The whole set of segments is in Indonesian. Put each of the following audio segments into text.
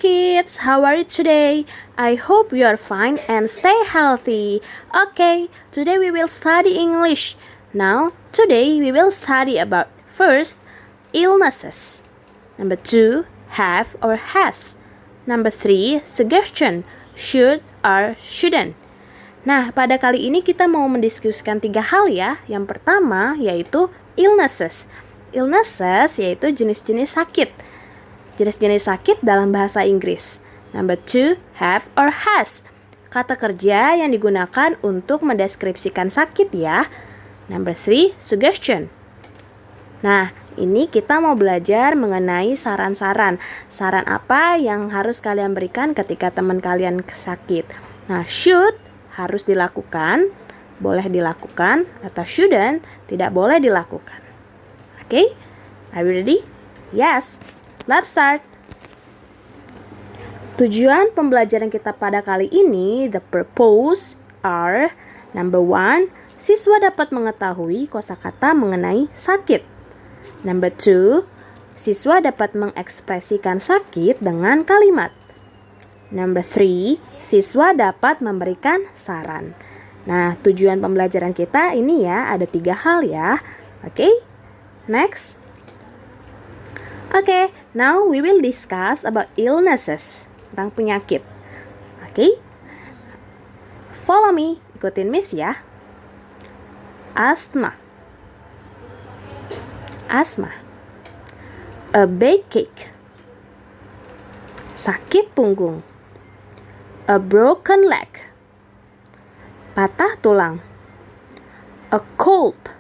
kids, how are you today? I hope you are fine and stay healthy. Okay, today we will study English. Now, today we will study about first, illnesses. Number 2, have or has. Number 3, suggestion, should or shouldn't. Nah, pada kali ini kita mau mendiskusikan 3 hal ya. Yang pertama yaitu illnesses. Illnesses yaitu jenis-jenis sakit. Jenis-jenis sakit dalam bahasa Inggris. Number 2, have or has. Kata kerja yang digunakan untuk mendeskripsikan sakit ya. Number 3, suggestion. Nah, ini kita mau belajar mengenai saran-saran. Saran apa yang harus kalian berikan ketika teman kalian sakit. Nah, should harus dilakukan, boleh dilakukan, atau shouldn't, tidak boleh dilakukan. Oke? Are you ready? Yes. Let's start. Tujuan pembelajaran kita pada kali ini, the purpose are, number 1, siswa dapat mengetahui kosakata mengenai sakit. Number 2, siswa dapat mengekspresikan sakit dengan kalimat. Number 3, siswa dapat memberikan saran. Nah, tujuan pembelajaran kita ini ya, ada 3 hal ya. Oke? Next. Oke, now we will discuss about illnesses, tentang penyakit. Oke? Follow me, ikutin Miss ya. Asthma. Asma. A backache. Sakit punggung. A broken leg. Patah tulang. A cold.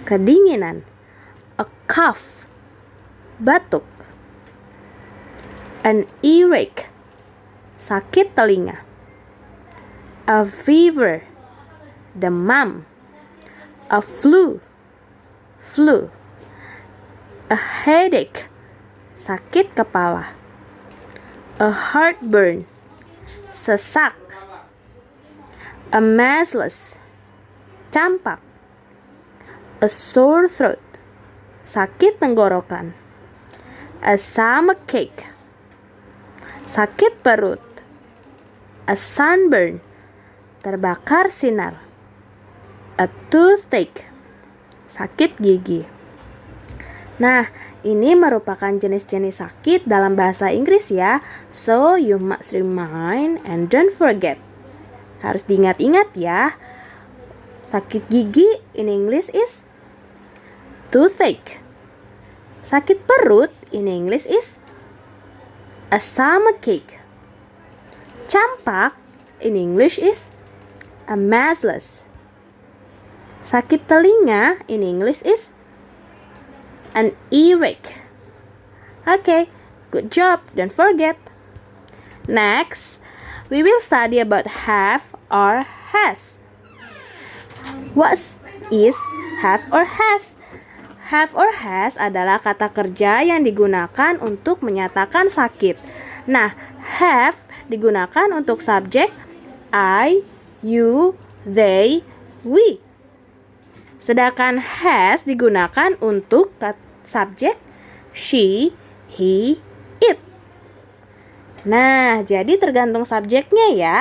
Kedinginan. A cough. Batuk. An earache. Sakit telinga. A fever. Demam. A flu. A headache. Sakit kepala. A heartburn. Sesak. A measles. Campak. A sore throat. Sakit tenggorokan. A stomachache. Sakit perut. A sunburn. Terbakar sinar. A toothache. Sakit gigi. Nah, ini merupakan jenis-jenis sakit dalam bahasa Inggris ya. So, you must remind and don't forget. Harus diingat-ingat ya. Sakit gigi in English is toothache. Sakit perut in English is a stomachache. Campak in English is a measles. Sakit telinga in English is an earache. Okay, good job. Don't forget. Next, we will study about have or has. What is have or has? Have or has adalah kata kerja yang digunakan untuk menyatakan sakit. Nah, have digunakan untuk subjek I, you, they, we. Sedangkan has digunakan untuk subjek she, he, it. Nah, jadi tergantung subjeknya ya.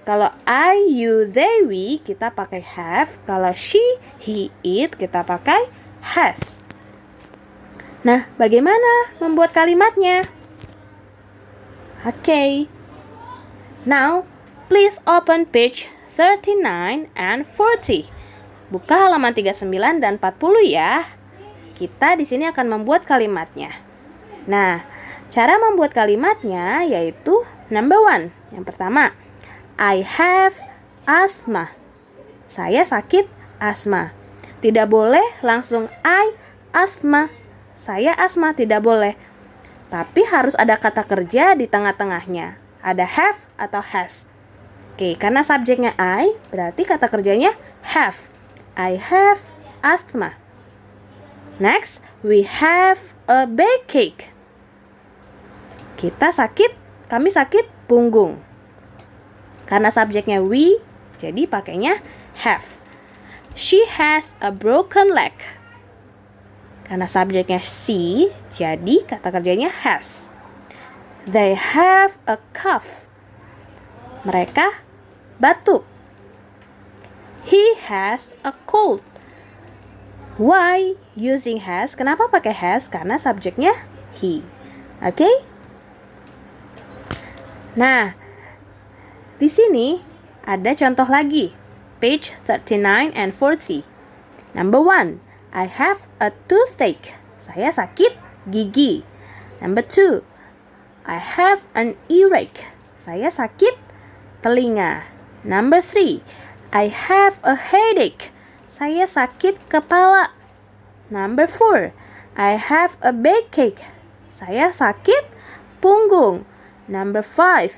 Kalau I, you, they, we kita pakai have. Kalau she, he, it kita pakai has. Nah, bagaimana membuat kalimatnya? Okay. Now, please open page 39 and 40. Buka halaman 39 dan 40 ya. Kita di sini akan membuat kalimatnya. Nah, cara membuat kalimatnya yaitu number 1. Yang pertama, I have asthma. Saya sakit asma. Tidak boleh langsung I asthma. Saya asma, tidak boleh. Tapi harus ada kata kerja di tengah-tengahnya. Ada have atau has. Oke, karena subjeknya I, berarti kata kerjanya have. I have asthma. Next, we have a backache. Kami sakit punggung. Karena subjeknya we, jadi pakainya have. She has a broken leg. Karena subjeknya she, jadi kata kerjanya has. They have a cough. Mereka batuk. He has a cold. Why using has? Kenapa pakai has? Karena subjeknya he. Oke? Nah, di sini ada contoh lagi. Page 39 and 40. Number 1. I have a toothache. Saya sakit gigi. Number 2. I have an earache. Saya sakit telinga. Number 3. I have a headache. Saya sakit kepala. Number 4. I have a backache. Saya sakit punggung. Number 5.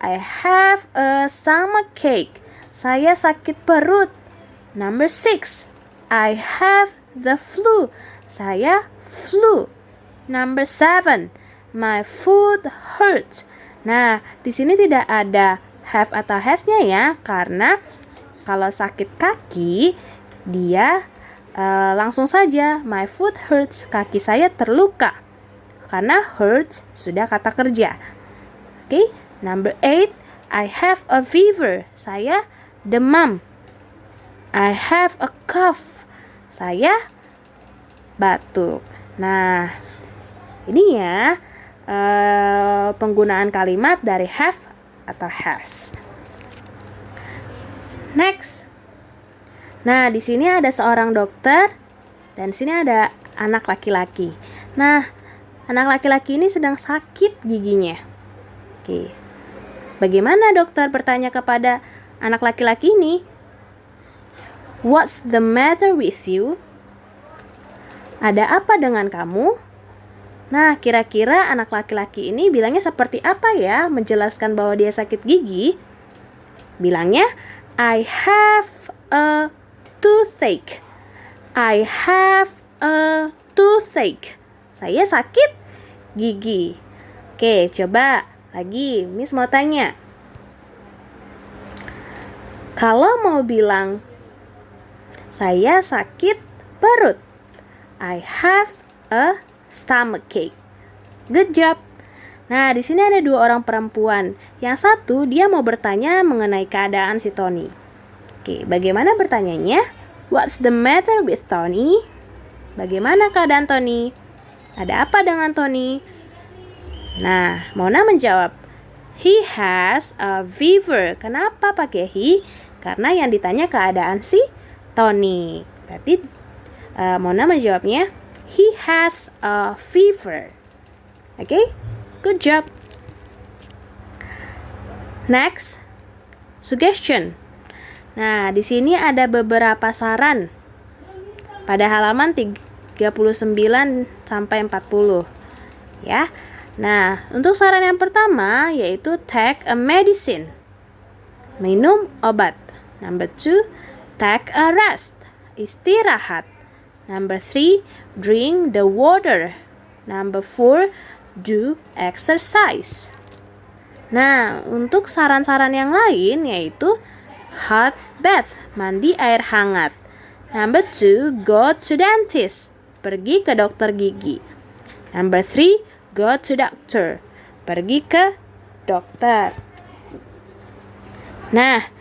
I have a stomachache. Saya sakit perut. Number 6. I have the flu. Saya flu. Number 7. My foot hurts. Nah, di sini tidak ada have atau has-nya ya, karena kalau sakit kaki dia langsung saja my foot hurts, kaki saya terluka. Karena hurts sudah kata kerja. Oke, number 8, I have a fever. Saya demam. I have a cough. Saya batuk. Nah, ini ya penggunaan kalimat dari have atau has. Next. Nah, di sini ada seorang dokter dan di sini ada anak laki-laki. Nah, anak laki-laki ini sedang sakit giginya. Oke. Bagaimana dokter bertanya kepada anak laki-laki ini? What's the matter with you? Ada apa dengan kamu? Nah, kira-kira anak laki-laki ini bilangnya seperti apa ya menjelaskan bahwa dia sakit gigi? Bilangnya, I have a toothache. I have a toothache. Saya sakit gigi. Oke, coba lagi. Miss mau tanya. Kalau mau bilang saya sakit perut, I have a stomachache. Good job. Nah, di sini ada dua orang perempuan. Yang satu dia mau bertanya mengenai keadaan si Tony. Oke, bagaimana bertanyanya? What's the matter with Tony? Bagaimana keadaan Tony? Ada apa dengan Tony? Nah, Mona menjawab, he has a fever. Kenapa pakai he? Karena yang ditanya keadaan si Tony. Berarti Mona menjawabnya, he has a fever. Okay? Good job. Next, suggestion. Nah, di sini ada beberapa saran pada halaman 39 sampai 40. Ya. Nah, untuk saran yang pertama yaitu take a medicine. Minum obat. Number 2, take a rest. Istirahat. Number 3, drink the water. Number 4, do exercise. Nah, untuk saran-saran yang lain yaitu hot bath, mandi air hangat. Number 2, go to dentist, pergi ke dokter gigi. Number 3, go to doctor, pergi ke dokter. Nah,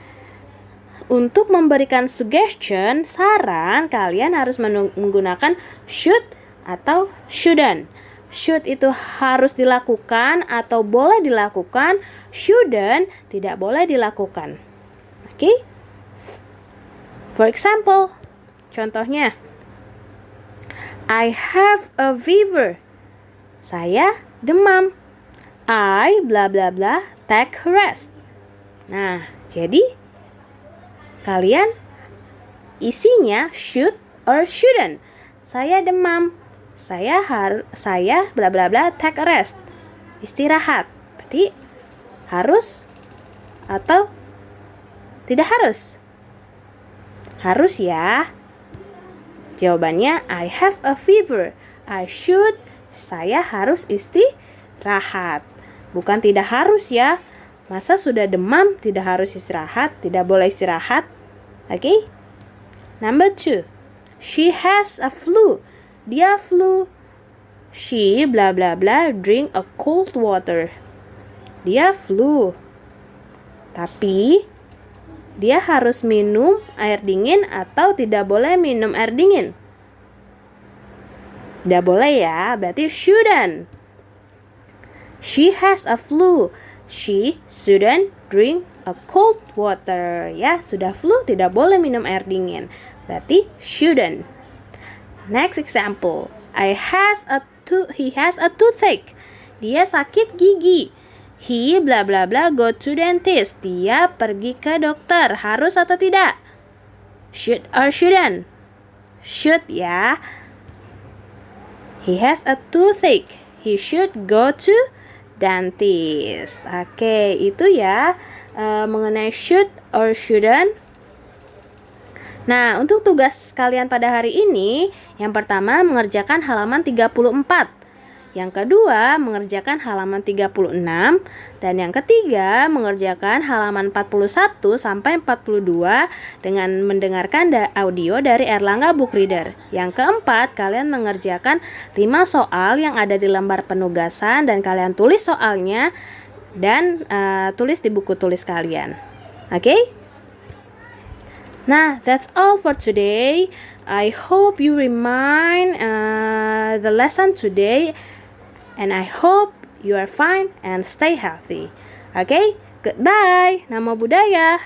untuk memberikan suggestion, saran, kalian harus menggunakan should atau shouldn't. Should itu harus dilakukan atau boleh dilakukan, shouldn't tidak boleh dilakukan. Oke? For example, contohnya, I have a fever. Saya demam. I bla bla bla take rest. Nah, jadi kalian isinya should or shouldn't. Saya demam. Saya bla bla bla take a rest. Istirahat. Berarti harus atau tidak harus? Harus ya. Jawabannya I have a fever. I should. Saya harus istirahat. Bukan tidak harus ya. Masa sudah demam tidak harus istirahat, tidak boleh istirahat. Oke? Number 2. She has a flu. Dia flu. She blah blah blah drink a cold water. Dia flu. Tapi dia harus minum air dingin atau tidak boleh minum air dingin? Tidak boleh ya, berarti shouldn't. She has a flu. She shouldn't drink a cold water. Ya, sudah flu tidak boleh minum air dingin. Berarti shouldn't. Next example. He has a toothache. Dia sakit gigi. He blah blah blah go to dentist. Dia pergi ke dokter. Harus atau tidak? Should or shouldn't? Should ya. He has a toothache. He should go to dentist. Oke, itu ya mengenai should or shouldn't. Nah, untuk tugas kalian pada hari ini, yang pertama mengerjakan halaman 34. Yang kedua, mengerjakan halaman 36 dan yang ketiga, mengerjakan halaman 41 sampai 42 dengan mendengarkan audio dari Erlangga Book Reader. Yang keempat, kalian mengerjakan 5 soal yang ada di lembar penugasan dan kalian tulis soalnya dan tulis di buku tulis kalian. Oke? Nah, that's all for today. I hope you remind the lesson today. And I hope you are fine and stay healthy. Okay? Goodbye. Namo Buddhaya.